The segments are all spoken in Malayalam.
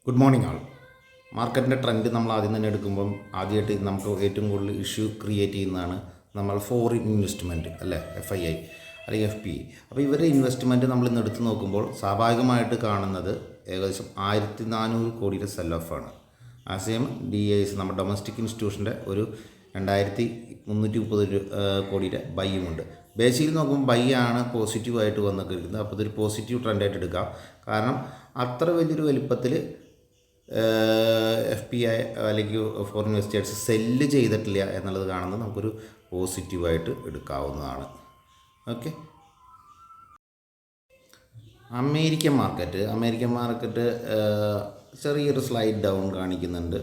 ഗുഡ് മോർണിംഗ് ആൾ. മാർക്കറ്റിൻ്റെ ട്രെൻഡ് നമ്മൾ ആദ്യം തന്നെ എടുക്കുമ്പം ആദ്യമായിട്ട് നമുക്ക് ഏറ്റവും കൂടുതൽ ഇഷ്യൂ ക്രിയേറ്റ് ചെയ്യുന്നതാണ് നമ്മൾ ഫോറിൻ ഇൻവെസ്റ്റ്മെൻറ്റ് അല്ലേ, FII അല്ലെങ്കിൽ FPI. അപ്പോൾ ഇവരുടെ ഇൻവെസ്റ്റ്മെൻറ്റ് നമ്മൾ ഇന്ന് എടുത്ത് നോക്കുമ്പോൾ സ്വാഭാവികമായിട്ട് കാണുന്നത് ഏകദേശം 1400 കോടിയുടെ സെൽ ഓഫാണ്. ആശയം DIS നമ്മുടെ ഡൊമസ്റ്റിക് ഇൻസ്റ്റിറ്റ്യൂഷൻ്റെ ഒരു 2330 കോടിയുടെ ബൈയുമുണ്ട്. ബേസിക്കലി നോക്കുമ്പോൾ ബൈ ആണ് പോസിറ്റീവായിട്ട് വന്നൊക്കെ ഇരിക്കുന്നത്. അപ്പോൾ ഇതൊരു പോസിറ്റീവ് ട്രെൻഡായിട്ട് എടുക്കാം. കാരണം അത്ര വലിയൊരു വലിപ്പത്തിൽ FPI അല്ലെങ്കിൽ ഫോറിൻ ഇൻവെസ്റ്റേഴ്സ് സെല്ല് ചെയ്തിട്ടില്ല എന്നുള്ളത് കാണുന്നത് നമുക്കൊരു പോസിറ്റീവായിട്ട് എടുക്കാവുന്നതാണ്. ഓക്കെ, അമേരിക്കൻ മാർക്കറ്റ് ചെറിയൊരു സ്ലൈഡ് ഡൗൺ കാണിക്കുന്നുണ്ട്.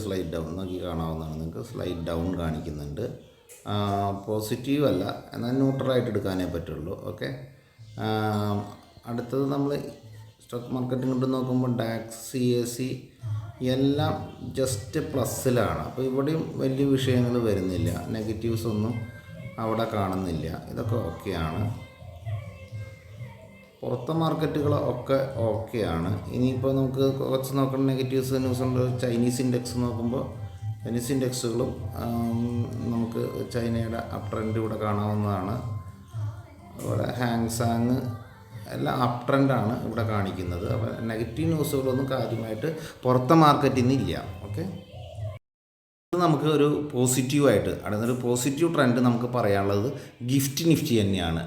സ്ലൈഡ് ഡൗൺ നോക്കി കാണാവുന്നതാണ് നിങ്ങൾക്ക്. സ്ലൈഡ് ഡൗൺ കാണിക്കുന്നുണ്ട്. പോസിറ്റീവ് അല്ല, എന്നാൽ ന്യൂട്രലായിട്ട് എടുക്കാനേ പറ്റുള്ളൂ. ഓക്കെ, അടുത്തത് നമ്മൾ സ്റ്റോക്ക് മാർക്കറ്റും കൊണ്ട് നോക്കുമ്പോൾ ഡാക്സ്, CAC എല്ലാം ജസ്റ്റ് പ്ലസ്സിലാണ്. അപ്പോൾ ഇവിടെയും വലിയ വിഷയങ്ങൾ വരുന്നില്ല, നെഗറ്റീവ്സ് ഒന്നും അവിടെ കാണുന്നില്ല. ഇതൊക്കെ ഓക്കെയാണ്. പുറത്തെ മാർക്കറ്റുകൾ ഒക്കെ ഓക്കെയാണ്. ഇനിയിപ്പോൾ നമുക്ക് കുറച്ച് നോക്കണം, നെഗറ്റീവ്സ് ന്യൂസ് ഉണ്ട്. ചൈനീസ് ഇൻഡെക്സ് നോക്കുമ്പോൾ ചൈനീസ് ഇൻഡെക്സുകളും നമുക്ക് ചൈനയുടെ അപ് ട്രെൻഡ് ഇവിടെ കാണാവുന്നതാണ്. അതുപോലെ ഹാങ്സാങ് എല്ലാം അപ് ട്രെൻഡാണ് ഇവിടെ കാണിക്കുന്നത്. അപ്പോൾ നെഗറ്റീവ് ന്യൂസുകളൊന്നും കാര്യമായിട്ട് പുറത്തെ മാർക്കറ്റിൽ നിന്നില്ല. ഓക്കെ, നമുക്ക് ഒരു പോസിറ്റീവായിട്ട് അടുത്തൊരു പോസിറ്റീവ് ട്രെൻഡ് നമുക്ക് പറയാനുള്ളത് ഗിഫ്റ്റ് നിഫ്റ്റി തന്നെയാണ്.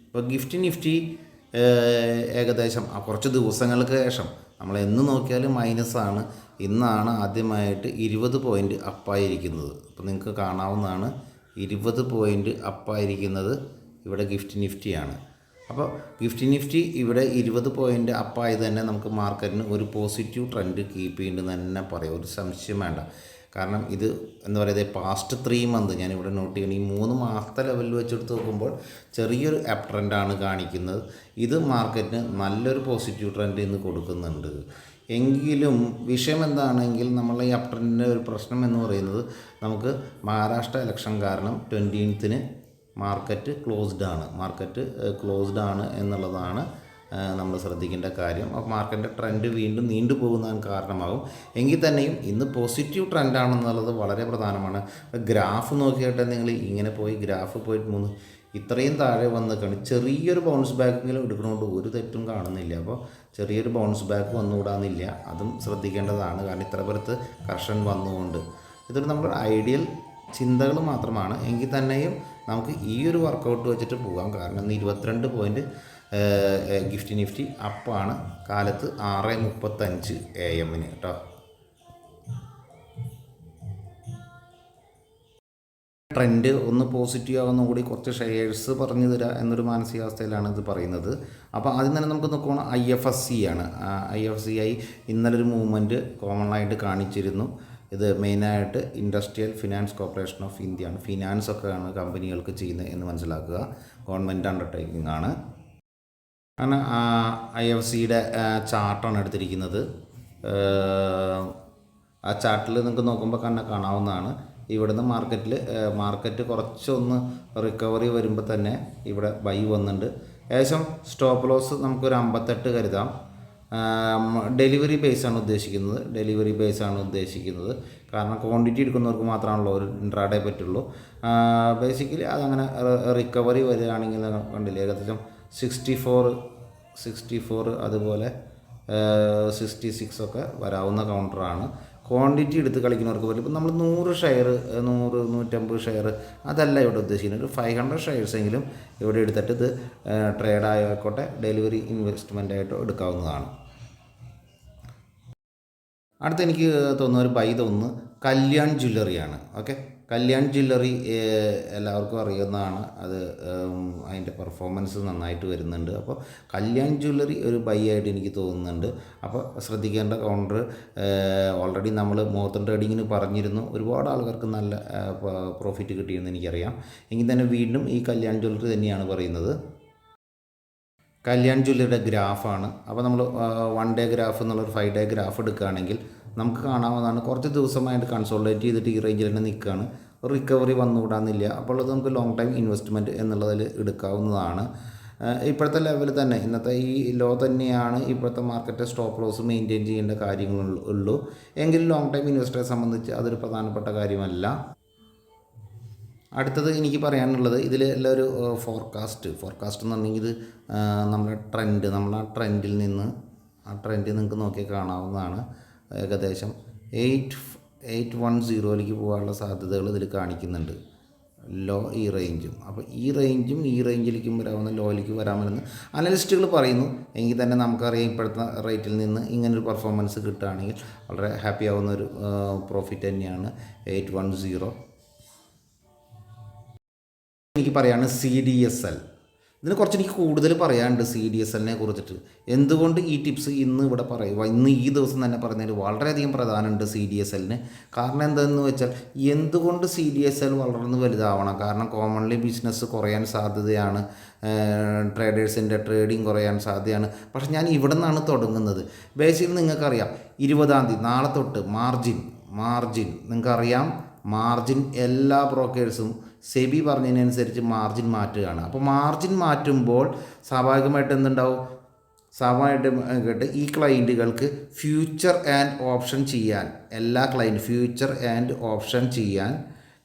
ഇപ്പോൾ ഗിഫ്റ്റ് നിഫ്റ്റി ഏകദേശം കുറച്ച് ദിവസങ്ങൾക്ക് ശേഷം നമ്മൾ എന്ന് നോക്കിയാലും മൈനസാണ്. ഇന്നാണ് ആദ്യമായിട്ട് 20 പോയിൻ്റ് അപ്പായിരിക്കുന്നത്. അപ്പോൾ നിങ്ങൾക്ക് കാണാവുന്നതാണ് 20 പോയിൻ്റ് അപ്പായിരിക്കുന്നത് ഇവിടെ ഗിഫ്റ്റ് നിഫ്റ്റിയാണ്. അപ്പോൾ ഗിഫ്റ്റ് നിഫ്റ്റി ഇവിടെ 20 പോയിൻ്റ് അപ്പായത് തന്നെ നമുക്ക് മാർക്കറ്റിന് ഒരു പോസിറ്റീവ് ട്രെൻഡ് കീപ്പ് ചെയ്യുന്നുണ്ടെന്ന് തന്നെ പറയാം, ഒരു സംശയം വേണ്ട. കാരണം ഇത് എന്താ പറയുക, പാസ്റ്റ് 3 മന്ത് ഞാനിവിടെ നോട്ട് ചെയ്യണം. ഈ 3 മാസത്തെ ലെവലിൽ വെച്ചെടുത്ത് നോക്കുമ്പോൾ ചെറിയൊരു അപ് ട്രെൻഡാണ് കാണിക്കുന്നത്. ഇത് മാർക്കറ്റിന് നല്ലൊരു പോസിറ്റീവ് ട്രെൻഡ് ഇന്ന് കൊടുക്കുന്നുണ്ട്. എങ്കിലും വിഷയം എന്താണെങ്കിൽ നമ്മൾ ഈ അപ് ട്രെൻഡിൻ്റെ ഒരു പ്രശ്നം എന്ന് പറയുന്നത്, നമുക്ക് മഹാരാഷ്ട്ര ഇലക്ഷൻ കാരണം 20th മാർക്കറ്റ് ക്ലോസ്ഡ് ആണ് എന്നുള്ളതാണ് നമ്മൾ ശ്രദ്ധിക്കേണ്ട കാര്യം. അപ്പോൾ മാർക്കറ്റിൻ്റെ ട്രെൻഡ് വീണ്ടും നീണ്ടു പോകുന്നതിന് കാരണമാകും. എങ്കിൽ തന്നെയും ഇന്ന് പോസിറ്റീവ് ട്രെൻഡാണെന്നുള്ളത് വളരെ പ്രധാനമാണ്. ഗ്രാഫ് നോക്കിയിട്ട് നിങ്ങൾ ഇങ്ങനെ ഗ്രാഫ് പോയിട്ട് ഇത്രയും താഴെ വന്ന് ചെറിയൊരു ബൗൺസ് ബാക്കെങ്കിലും എടുക്കണോണ്ട് ഒരു തെറ്റും കാണുന്നില്ല. അപ്പോൾ ചെറിയൊരു ബൗൺസ് ബാക്ക് വന്നുകൂടാന്നില്ല, അതും ശ്രദ്ധിക്കേണ്ടതാണ്. കാരണം ഇത്ര പേർക്ക് കർഷൻ വന്നുകൊണ്ട് ഇതൊരു നമ്മുടെ ഐഡിയൽ ചിന്തകൾ മാത്രമാണ്. എങ്കിൽ തന്നെയും നമുക്ക് ഈ ഒരു വർക്കൗട്ട് വെച്ചിട്ട് പോകാം. കാരണം 22 പോയിൻ്റ് ഗിഫ്റ്റ് നിഫ്റ്റി അപ്പാണ് കാലത്ത് 6:35 AM കേട്ടോ. ട്രെൻഡ് ഒന്ന് പോസിറ്റീവ് ആകുന്ന കൂടി കുറച്ച് ഷെയർസ് പറഞ്ഞു തരിക എന്നൊരു മാനസികാവസ്ഥയിലാണ് ഇത് പറയുന്നത്. അപ്പോൾ ആദ്യം തന്നെ നമുക്ക് നോക്കുകയാണ് IFSC ആണ്. IFSCI ഇന്നലൊരു മൂവ്മെൻറ്റ് കോമൺ ആയിട്ട് കാണിച്ചിരുന്നു. ഇത് മെയിനായിട്ട് industrial finance corporation of India ആണ്. ഫിനാൻസൊക്കെയാണ് കമ്പനികൾക്ക് ചെയ്യുന്നത് എന്ന് മനസ്സിലാക്കുക. ഗവൺമെൻറ് അണ്ടർടേക്കിംഗ് ആണ്. അങ്ങനെ IFSCയുടെ ചാർട്ടാണ് എടുത്തിരിക്കുന്നത്. ആ ചാർട്ടിൽ നിങ്ങൾക്ക് നോക്കുമ്പോൾ കാണാവുന്നതാണ്. ഇവിടുന്ന് മാർക്കറ്റ് കുറച്ചൊന്ന് റിക്കവറി വരുമ്പോൾ തന്നെ ഇവിടെ ബൈ വന്നിട്ടുണ്ട്. ഏകദേശം സ്റ്റോപ്പ് ലോസ് നമുക്കൊരു 58 കരുതാം. ഡെലിവറി ബേസാണ് ഉദ്ദേശിക്കുന്നത്. കാരണം ക്വാണ്ടിറ്റി എടുക്കുന്നവർക്ക് മാത്രമാണല്ലോ ഒരു ഇൻട്രാഡേ പറ്റുള്ളൂ. ബേസിക്കലി അതങ്ങനെ റിക്കവറി വരികയാണെങ്കിൽ കണ്ടില്ലേ, ഏകദേശം 64 അതുപോലെ 66 ഒക്കെ വരാവുന്ന കൗണ്ടറാണ്. ക്വാണ്ടിറ്റി എടുത്ത് കളിക്കുന്നവർക്ക് പറ്റും. ഇപ്പം നമ്മൾ 100 ഷെയർ 100-150 ഷെയർ അതല്ല ഇവിടെ ഉദ്ദേശിക്കുന്നത്. ഒരു 500 ഷെയർസെങ്കിലും ഇവിടെ എടുത്തിട്ട് ഇത് ട്രേഡ് ആയിക്കോട്ടെ, ഡെലിവറി ഇൻവെസ്റ്റ്മെൻ്റ് ആയിട്ടോ എടുക്കാവുന്നതാണ്. അടുത്ത് എനിക്ക് തോന്നുന്ന ഒരു ബൈ തോന്നുന്നു കല്യാൺ ജ്വല്ലറിയാണ്. ഓക്കെ, കല്യാൺ ജ്വല്ലറി എല്ലാവർക്കും അറിയുന്നതാണ്. അത് അതിൻ്റെ പെർഫോമൻസ് നന്നായിട്ട് വരുന്നുണ്ട്. അപ്പോൾ കല്യാൺ ജ്വല്ലറി ഒരു ബൈ ആയിട്ട് എനിക്ക് തോന്നുന്നുണ്ട്. അപ്പോൾ ശ്രദ്ധിക്കേണ്ട കൗണ്ടർ ഓൾറെഡി നമ്മൾ മോർത്തൺ ട്രേഡിങ്ങിന് പറഞ്ഞിരുന്നു. ഒരുപാട് ആൾക്കാർക്ക് നല്ല പ്രോഫിറ്റ് കിട്ടിയെന്ന് എനിക്കറിയാം. എങ്കിൽ തന്നെ വീണ്ടും ഈ കല്യാൺ ജ്വല്ലറി തന്നെയാണ് പറയുന്നത്. കല്യാൺ ജ്വല്ലറിയുടെ ഗ്രാഫാണ്. അപ്പോൾ നമ്മൾ 1 ഡേ ഗ്രാഫ് എന്നുള്ളൊരു 5 ഡേ ഗ്രാഫ് എടുക്കുകയാണെങ്കിൽ നമുക്ക് കാണാവുന്നതാണ്. കുറച്ച് ദിവസമായിട്ട് കൺസോൾട്ടേറ്റ് ചെയ്തിട്ട് ഈ റേഞ്ചിൽ തന്നെ നിൽക്കുകയാണ്. റിക്കവറി വന്നുകൂടാന്നില്ല. അപ്പോൾ അത് നമുക്ക് ലോങ് ടൈം ഇൻവെസ്റ്റ്മെൻറ്റ് എന്നുള്ളതിൽ എടുക്കാവുന്നതാണ്. ഇപ്പോഴത്തെ ലെവൽ തന്നെ ഇന്നത്തെ ഈ ലോ തന്നെയാണ് ഇപ്പോഴത്തെ മാർക്കറ്റ് സ്റ്റോപ്പ് ലോസ് മെയിൻറ്റെയിൻ ചെയ്യേണ്ട കാര്യങ്ങളുള്ളൂ. എങ്കിലും ലോങ് ടൈം ഇൻവെസ്റ്ററെ സംബന്ധിച്ച് അതൊരു പ്രധാനപ്പെട്ട കാര്യമല്ല. അടുത്തത് എനിക്ക് പറയാനുള്ളത് ഇതിലെല്ലാം ഒരു ഫോർകാസ്റ്റ് എന്ന് പറഞ്ഞെങ്കിൽ ഇത് നമ്മുടെ ട്രെൻഡ്, നമ്മൾ ആ ട്രെൻഡിൽ നിന്ന് നിങ്ങൾക്ക് നോക്കി കാണാവുന്നതാണ്. ഏകദേശം 810ലേക്ക് പോകാനുള്ള സാധ്യതകൾ ഇതിൽ കാണിക്കുന്നുണ്ട്. ലോ ഈ റേഞ്ചും, അപ്പോൾ ഈ റേഞ്ചിലേക്കും വരാവുന്ന ലോയിലേക്ക് വരാമെന്ന് അനലിസ്റ്റുകൾ പറയുന്നു. എങ്കിൽ തന്നെ നമുക്കറിയാം ഇപ്പോഴത്തെ റേറ്റിൽ നിന്ന് ഇങ്ങനൊരു പെർഫോമൻസ് കിട്ടുകയാണെങ്കിൽ വളരെ ഹാപ്പി ആവുന്നൊരു പ്രോഫിറ്റ് തന്നെയാണ് 810. എനിക്ക് പറയാണ് CDSL. ഇതിന് കുറച്ച് എനിക്ക് കൂടുതൽ പറയാനുണ്ട് CDSLനെ കുറിച്ചിട്ട്. എന്തുകൊണ്ട് ഈ ടിപ്സ് ഇന്ന് ഇവിടെ പറയുക, ഇന്ന് ഈ ദിവസം തന്നെ പറയുന്നതിൽ വളരെയധികം പ്രധാനമുണ്ട് CDSLന്. കാരണം എന്താണെന്ന് വെച്ചാൽ എന്തുകൊണ്ട് CDSL വളർന്ന് വലുതാവണം? കാരണം കോമൺലി ബിസിനസ് കുറയാൻ സാധ്യതയാണ്, ട്രേഡേഴ്സിൻ്റെ ട്രേഡിങ് കുറയാൻ സാധ്യതയാണ്. പക്ഷെ ഞാൻ ഇവിടെ നിന്നാണ് തുടങ്ങുന്നത്. ബേസിക്കലി നിങ്ങൾക്കറിയാം 20-ാം തീയതി നാളെ തൊട്ട് മാർജിൻ നിങ്ങൾക്കറിയാം. മാർജിൻ എല്ലാ ബ്രോക്കേഴ്സും സെബി പറഞ്ഞതിനനുസരിച്ച് മാർജിൻ മാറ്റുകയാണ്. അപ്പോൾ മാർജിൻ മാറ്റുമ്പോൾ സ്വാഭാവികമായിട്ട് എന്തുണ്ടാവും? സ്വാഭാവികമായിട്ട് ഈ ക്ലയൻറ്റുകൾക്ക് ഫ്യൂച്ചർ ആൻഡ് ഓപ്ഷൻ ചെയ്യാൻ, ഫ്യൂച്ചർ ആൻഡ് ഓപ്ഷൻ ചെയ്യാൻ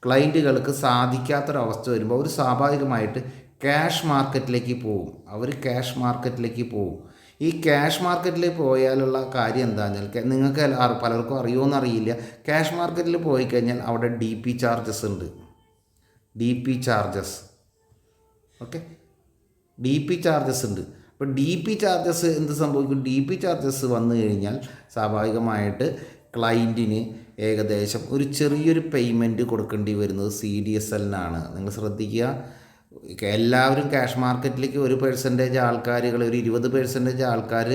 ക്ലയൻറ്റുകൾക്ക് സാധിക്കാത്തൊരവസ്ഥ വരുമ്പോൾ അവർ സ്വാഭാവികമായിട്ട് ക്യാഷ് മാർക്കറ്റിലേക്ക് പോകും. ഈ ക്യാഷ് മാർക്കറ്റിൽ പോയാലുള്ള കാര്യം എന്താണെന്ന് വെച്ചാൽ നിങ്ങൾക്ക് പലർക്കും അറിയുമോയെന്ന് അറിയില്ല. ക്യാഷ് മാർക്കറ്റിൽ പോയി കഴിഞ്ഞാൽ അവിടെ DP ചാർജസ് ഉണ്ട്. DP ചാർജസ് ഉണ്ട്. അപ്പോൾ DP ചാർജസ് എന്ത് സംഭവിക്കും? DP ചാർജസ് വന്നു കഴിഞ്ഞാൽ സ്വാഭാവികമായിട്ട് ക്ലയൻറ്റിന് ഏകദേശം ഒരു ചെറിയൊരു പേയ്മെൻറ്റ് കൊടുക്കേണ്ടി വരുന്നത് CDSLനാണ്. നിങ്ങൾ ശ്രദ്ധിക്കുക. എല്ലാവരും ക്യാഷ് മാർക്കറ്റിലേക്ക് ഒരു ആൾക്കാരുകൾ, ഒരു 20% ആൾക്കാർ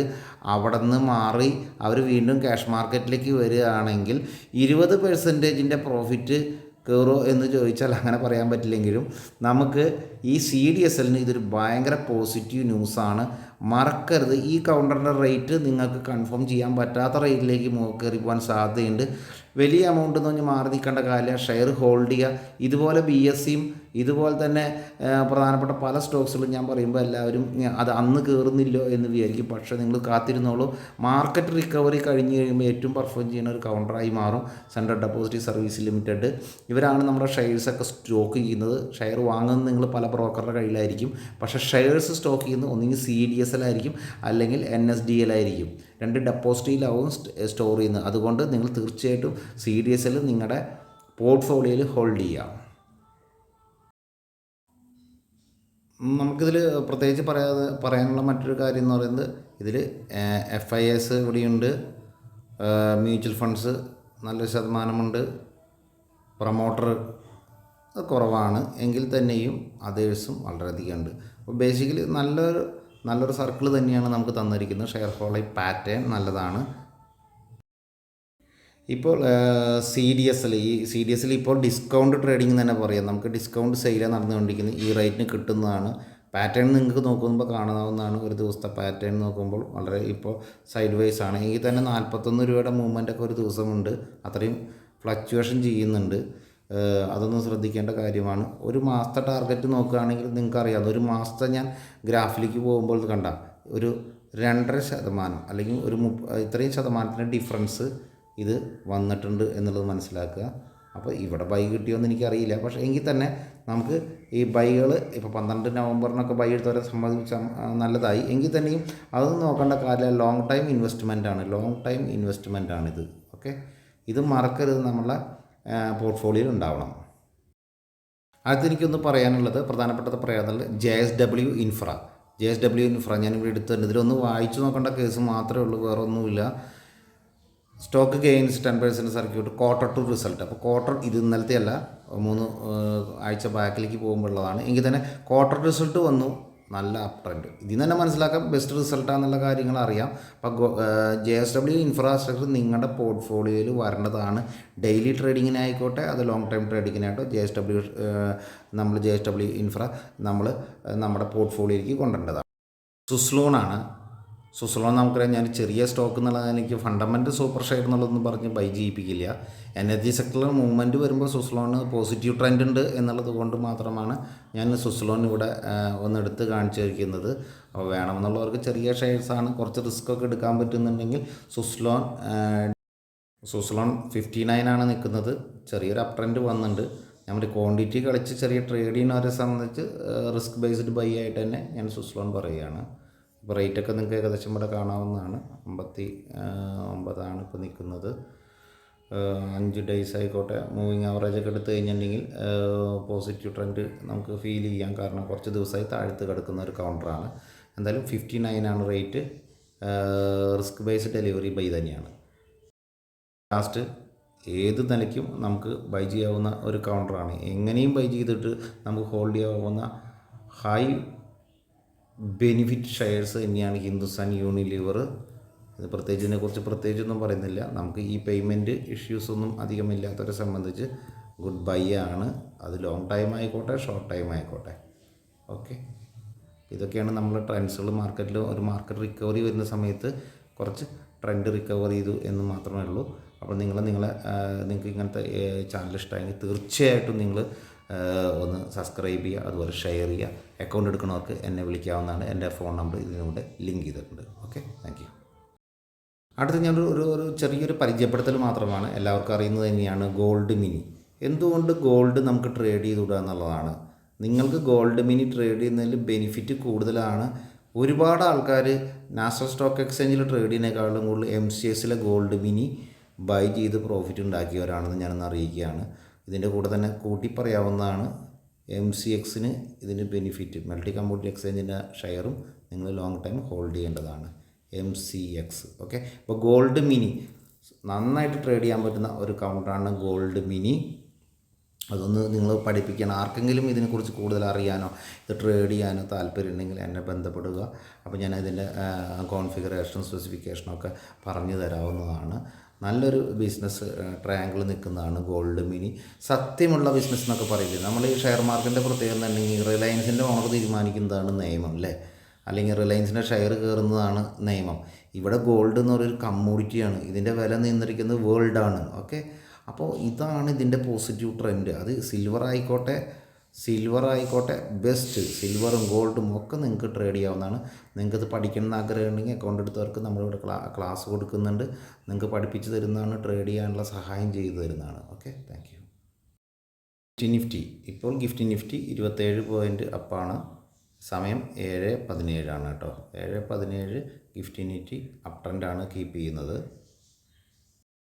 അവിടെ നിന്ന് മാറി അവർ വീണ്ടും ക്യാഷ് മാർക്കറ്റിലേക്ക് വരികയാണെങ്കിൽ 20%ൻ്റെ പ്രോഫിറ്റ് കയറോ എന്ന് ചോദിച്ചാൽ അങ്ങനെ പറയാൻ പറ്റില്ലെങ്കിലും നമുക്ക് ഈ CDSLന് ഇതൊരു ഭയങ്കര പോസിറ്റീവ് ന്യൂസാണ്. മറക്കരുത്, ഈ കൗണ്ടറിൻ്റെ റേറ്റ് നിങ്ങൾക്ക് കൺഫേം ചെയ്യാൻ പറ്റാത്ത റേറ്റിലേക്ക് കയറി പോകാൻ സാധ്യതയുണ്ട്. വലിയ എമൗണ്ട് എന്ന് പറഞ്ഞ് മാറി നിൽക്കേണ്ട കാര്യം, ഷെയർ ഹോൾഡ് ചെയ്യുക. ഇതുപോലെ BSEയും ഇതുപോലെ തന്നെ പ്രധാനപ്പെട്ട പല സ്റ്റോക്സുകളും ഞാൻ പറയുമ്പോൾ എല്ലാവരും അത് അന്ന് കയറുന്നില്ലോ എന്ന് വിചാരിക്കും. പക്ഷേ നിങ്ങൾ കാത്തിരുന്നോളൂ, മാർക്കറ്റ് റിക്കവറി കഴിഞ്ഞ് കഴിയുമ്പോൾ ഏറ്റവും പെർഫോം ചെയ്യുന്ന ഒരു കൗണ്ടറായി മാറും സെൻട്രൽ ഡെപ്പോസിറ്റ് സർവീസ് ലിമിറ്റഡ്. ഇവരാണ് നമ്മുടെ ഷെയർസൊക്കെ സ്റ്റോക്ക് ചെയ്യുന്നത്. ഷെയർ വാങ്ങുന്നത് നിങ്ങൾ പല ബ്രോക്കറുടെ കയ്യിലായിരിക്കും. പക്ഷേ ഷെയർസ് സ്റ്റോക്ക് ചെയ്യുന്നത് ഒന്നുകിൽ CDSL ആയിരിക്കും അല്ലെങ്കിൽ NSDL ആയിരിക്കും. 2 ഡെപ്പോസിറ്റിയിലാവും സ്റ്റോർ ചെയ്യുന്നത്. അതുകൊണ്ട് നിങ്ങൾ തീർച്ചയായിട്ടും CDSL നിങ്ങളുടെ പോർട്ട്ഫോളിയോയിൽ ഹോൾഡ് ചെയ്യുക. നമുക്കിതിൽ പ്രത്യേകിച്ച് പറയാനുള്ള മറ്റൊരു കാര്യം എന്ന് പറയുന്നത്, ഇതിൽ FIS ഇവിടെയുണ്ട്, മ്യൂച്വൽ ഫണ്ട്സ് നല്ലൊരു ശതമാനമുണ്ട്, പ്രൊമോട്ടർ കുറവാണ് എങ്കിൽ തന്നെയും അതേഴ്സും വളരെയധികം ഉണ്ട്. അപ്പോൾ ബേസിക്കലി നല്ലൊരു സർക്കിൾ തന്നെയാണ് നമുക്ക് തന്നിരിക്കുന്നത്. ഷെയർ ഹോൾഡിംഗ് പാറ്റേൺ നല്ലതാണ്. ഇപ്പോൾ CDSL ഇപ്പോൾ ഡിസ്കൗണ്ട് ട്രേഡിംഗ് തന്നെ പറയാം. നമുക്ക് ഡിസ്കൗണ്ട് സെയിലാണ് നടന്നുകൊണ്ടിരിക്കുന്നത്. ഈ റേറ്റിന് കിട്ടുന്നതാണ്. പാറ്റേൺ നിങ്ങൾക്ക് നോക്കുമ്പോൾ കാണാവുന്നതാണ്. ഒരു ദിവസത്തെ പാറ്റേൺ നോക്കുമ്പോൾ വളരെ ഇപ്പോൾ സൈഡ് വൈസ് ആണ്. എങ്കിൽ തന്നെ 41 രൂപയുടെ മൂവ്മെൻറ്റൊക്കെ ഒരു ദിവസമുണ്ട്. അത്രയും ഫ്ലക്ച്വേഷൻ ചെയ്യുന്നുണ്ട്. അതൊന്നും ശ്രദ്ധിക്കേണ്ട കാര്യമാണ്. ഒരു മാസത്തെ ടാർഗറ്റ് നോക്കുകയാണെങ്കിൽ നിങ്ങൾക്കറിയാം, ഒരു മാസത്തെ ഞാൻ ഗ്രാഫിലേക്ക് പോകുമ്പോൾ കണ്ട ഒരു 2.5% അല്ലെങ്കിൽ ഇത്രയും ശതമാനത്തിൻ്റെ ഡിഫറൻസ് ഇത് വന്നിട്ടുണ്ട് എന്നുള്ളത് മനസ്സിലാക്കുക. അപ്പോൾ ഇവിടെ ബൈ കിട്ടിയോന്ന് എനിക്കറിയില്ല. പക്ഷേ എങ്കിൽ തന്നെ നമുക്ക് ഈ ബൈകൾ ഇപ്പോൾ 12 നവംബറിനൊക്കെ ബൈ എടുത്തവരെ സംബന്ധിച്ച് നല്ലതായി. എങ്കിൽ തന്നെയും അതൊന്നും നോക്കേണ്ട കാര്യം ലോങ് ടൈം ഇൻവെസ്റ്റ്മെൻറ്റാണ് ഇത്. ഓക്കെ, ഇത് മറക്കരുത്, നമ്മളെ പോർട്ട്ഫോളിയോയിൽ ഉണ്ടാവണം. അടുത്തെനിക്കൊന്ന് പറയാനുള്ളത്, പ്രധാനപ്പെട്ടത് പറയാനുള്ളത് JSW ഇൻഫ്ര ഞാനിവിടെ എടുത്തിട്ടുണ്ട്. ഇതിലൊന്ന് വായിച്ചു നോക്കേണ്ട കേസ് മാത്രമേ ഉള്ളൂ, വേറെ ഒന്നുമില്ല. Stock gains 10% circuit, quarter 2 result. അപ്പോൾ ക്വാർട്ടർ ഇത് ഇന്നലത്തെ അല്ല, 3 ആഴ്ച ബാക്കിലേക്ക് പോകുമ്പോഴുള്ളതാണ്. എങ്കിൽ തന്നെ ക്വാർട്ടർ റിസൾട്ട് വന്നു, നല്ല അപ് ട്രെൻഡ്. ഇതിൽ തന്നെ മനസ്സിലാക്കാം ബെസ്റ്റ് റിസൾട്ടാണെന്നുള്ള കാര്യങ്ങൾ അറിയാം. അപ്പോൾ JSW ഇൻഫ്രാസ്ട്രക്ചർ നിങ്ങളുടെ പോർട്ട്ഫോളിയോയിൽ വരേണ്ടതാണ്. ഡെയിലി ട്രേഡിങ്ങിനായിക്കോട്ടെ അത് ലോങ് ടൈം ട്രേഡിങ്ങിനായിട്ടോ JSW ഇൻഫ്ര നമ്മൾ നമ്മുടെ പോർട്ട്ഫോളിയോയിലേക്ക് കൊണ്ടുവരേണ്ടതാണ്. സുസ്ലോണാണ് സുസ്ലോൺ നമുക്കറിയാം, ഞാൻ ചെറിയ സ്റ്റോക്ക് എന്നുള്ളത് എനിക്ക് ഫണ്ടമെൻ്റൽ സൂപ്പർ ഷെയർ എന്നുള്ളതൊന്നും പറഞ്ഞ് ബൈ ചെയ്യിപ്പിക്കില്ല. എനർജി സെക്ടറിൽ മൂവ്മെൻറ്റ് വരുമ്പോൾ സുസ്ലോണ് പോസിറ്റീവ് ട്രെൻഡ് ഉണ്ട് എന്നുള്ളത് കൊണ്ട് മാത്രമാണ് ഞാൻ സുസ്ലോൺ ഇവിടെ ഒന്നെടുത്ത് കാണിച്ചു വയ്ക്കുന്നത്. അപ്പോൾ വേണമെന്നുള്ളവർക്ക് ചെറിയ ഷെയർസാണ്, കുറച്ച് റിസ്ക് ഒക്കെ എടുക്കാൻ പറ്റുന്നുണ്ടെങ്കിൽ സുസ്ലോൺ 59 ആണ് നിൽക്കുന്നത്. ചെറിയൊരു അപ് ട്രെൻഡ് വന്നിട്ടുണ്ട്. നമ്മുടെ ക്വാണ്ടിറ്റി കളിച്ച് ചെറിയ ട്രേഡ് ചെയ്യുന്നവരെ സംബന്ധിച്ച് റിസ്ക് ബേസ്ഡ് ബൈ ആയിട്ട് തന്നെ ഞാൻ സുസ്ലോൺ പറയുകയാണ്. ഇപ്പോൾ റേറ്റൊക്കെ നിങ്ങൾക്ക് ഏകദേശം ഇവിടെ കാണാവുന്നതാണ്. 59 ഇപ്പോൾ നിൽക്കുന്നത്. 5 ഡേയ്സ് ആയിക്കോട്ടെ, മൂവിങ് ആവറേജ് ഒക്കെ എടുത്തു കഴിഞ്ഞിട്ടുണ്ടെങ്കിൽ പോസിറ്റീവ് ട്രെൻഡ് നമുക്ക് ഫീൽ ചെയ്യാം. കാരണം കുറച്ച് ദിവസമായി താഴ്ത്ത് കിടക്കുന്ന ഒരു കൗണ്ടറാണ്. എന്തായാലും 59 ആണ് rate. Risk based delivery by തന്നെയാണ്. ലാസ്റ്റ് ഏത് നിലയ്ക്കും നമുക്ക് ബൈ ചെയ്യാവുന്ന ഒരു കൗണ്ടറാണ്. എങ്ങനെയും ബൈ ചെയ്തിട്ട് നമുക്ക് ഹോൾഡ് ചെയ്യാവുന്ന ഹൈ ബെനിഫിറ്റ് ഷെയർസ് തന്നെയാണ് ഹിന്ദുസ്ഥാൻ യൂണിലിവർ. ഇത് ഇതിനെക്കുറിച്ച് പ്രത്യേകിച്ചൊന്നും പറയുന്നില്ല. നമുക്ക് ഈ പേയ്മെൻറ്റ് ഇഷ്യൂസൊന്നും അധികമില്ലാത്തവരെ സംബന്ധിച്ച് ഗുഡ് ബൈ ആണ്. അത് ലോങ് ടൈം ആയിക്കോട്ടെ, ഷോർട്ട് ടൈം ആയിക്കോട്ടെ. ഓക്കെ, ഇതൊക്കെയാണ് നമ്മൾ ട്രെൻഡ്സുകൾ. മാർക്കറ്റിൽ ഒരു മാർക്കറ്റ് റിക്കവറി വരുന്ന സമയത്ത് കുറച്ച് ട്രെൻഡ് റിക്കവർ ചെയ്തു എന്ന് മാത്രമേ ഉള്ളൂ. അപ്പോൾ നിങ്ങൾക്ക് ഇങ്ങനത്തെ ചാനൽ ഇഷ്ടമായെങ്കിൽ തീർച്ചയായിട്ടും നിങ്ങൾ ഒന്ന് സബ്സ്ക്രൈബ് ചെയ്യുക, അതുപോലെ ഷെയർ ചെയ്യുക. അക്കൗണ്ട് എടുക്കുന്നവർക്ക് എന്നെ വിളിക്കാവുന്നതാണ്. എൻ്റെ ഫോൺ നമ്പർ ഇതിലൂടെ ലിങ്ക് ചെയ്തിട്ടുണ്ട്. Okay, thank you. അടുത്ത് ഞാൻ ഒരു ചെറിയൊരു പരിചയപ്പെടുത്തൽ മാത്രമാണ്. എല്ലാവർക്കും അറിയുന്നത് തന്നെയാണ് ഗോൾഡ് മിനി. എന്തുകൊണ്ട് ഗോൾഡ് നമുക്ക് ട്രേഡ് ചെയ്തുവിടുക എന്നുള്ളതാണ്. നിങ്ങൾക്ക് ഗോൾഡ് മിനി ട്രേഡ് ചെയ്യുന്നതിൽ ബെനിഫിറ്റ് കൂടുതലാണ്. ഒരുപാട് ആൾക്കാർ നാഷണൽ സ്റ്റോക്ക് എക്സ്ചേഞ്ചിൽ ട്രേഡ് ചെയ്യുന്നതിനേക്കാളും കൂടുതൽ MCXലെ ഗോൾഡ് മിനി ബൈ ചെയ്ത് പ്രോഫിറ്റ് ഉണ്ടാക്കിയവരാണെന്ന് ഞാനൊന്ന് അറിയിക്കുകയാണ്. ഇതിൻ്റെ കൂടെ തന്നെ കൂട്ടി പറയാവുന്നതാണ്, MCXന് ഇതിന് ബെനിഫിറ്റ് മൾട്ടി കമ്മോഡിറ്റി എക്സ്ചേഞ്ചിൻ്റെ ഷെയറും നിങ്ങൾ ലോങ് ടൈം ഹോൾഡ് ചെയ്യേണ്ടതാണ്. MCX. ഓക്കെ, അപ്പോൾ ഗോൾഡ് മിനി നന്നായിട്ട് ട്രേഡ് ചെയ്യാൻ പറ്റുന്ന ഒരു കൗണ്ടറാണ് ഗോൾഡ് മിനി. അതൊന്ന് നിങ്ങൾ പഠിപ്പിക്കണം. ആർക്കെങ്കിലും ഇതിനെക്കുറിച്ച് കൂടുതൽ അറിയാനോ ഇത് ട്രേഡ് ചെയ്യാനോ താല്പര്യം ഉണ്ടെങ്കിൽ എന്നെ ബന്ധപ്പെടുക. അപ്പോൾ ഞാൻ ഇതിൻ്റെ കോൺഫിഗറേഷനും സ്പെസിഫിക്കേഷനൊക്കെ പറഞ്ഞു തരാവുന്നതാണ്. നല്ലൊരു ബിസിനസ് ട്രയാങ്കിൾ നിൽക്കുന്നതാണ് ഗോൾഡ് മിനി. സത്യമുള്ള ബിസിനസ് എന്നൊക്കെ പറയില്ലേ, നമ്മൾ ഈ ഷെയർ മാർക്കറ്റിൻ്റെ പ്രത്യേകത എന്നുണ്ടെങ്കിൽ റിലയൻസിൻ്റെ ഓണർ തീരുമാനിക്കുന്നതാണ് നിയമം അല്ലേ, അല്ലെങ്കിൽ റിലയൻസിൻ്റെ ഷെയർ കയറുന്നതാണ് നിയമം. ഇവിടെ ഗോൾഡ് എന്ന് പറയുന്നൊരു കമ്മോഡിറ്റിയാണ്. ഇതിൻ്റെ വില നിയന്ത്രിക്കുന്നത് വേൾഡാണ്. ഓക്കെ, അപ്പോൾ ഇതാണ് ഇതിൻ്റെ പോസിറ്റീവ് ട്രെൻഡ്. അത് സിൽവർ ആയിക്കോട്ടെ ബെസ്റ്റ്. സിൽവറും ഗോൾഡും ഒക്കെ നിങ്ങൾക്ക് ട്രേഡ് ചെയ്യാവുന്നതാണ്. നിങ്ങൾക്കത് പഠിക്കണമെന്ന് ആഗ്രഹം ഉണ്ടെങ്കിൽ അക്കൗണ്ട് എടുത്തവർക്ക് നമ്മളിവിടെ ക്ലാസ് കൊടുക്കുന്നുണ്ട്. നിങ്ങൾക്ക് പഠിപ്പിച്ച് തരുന്നതാണ്, ട്രേഡ് ചെയ്യാനുള്ള സഹായം ചെയ്തു തരുന്നതാണ്. Okay, thank you. നിഫ്റ്റി ഇപ്പോൾ നിഫ്റ്റി 27 പോയിൻ്റ് അപ്പാണ്. സമയം 7:17 ആണ് കേട്ടോ. 7:17 നിഫ്റ്റി അപ് ട്രെൻഡാണ് കീപ്പ് ചെയ്യുന്നത്.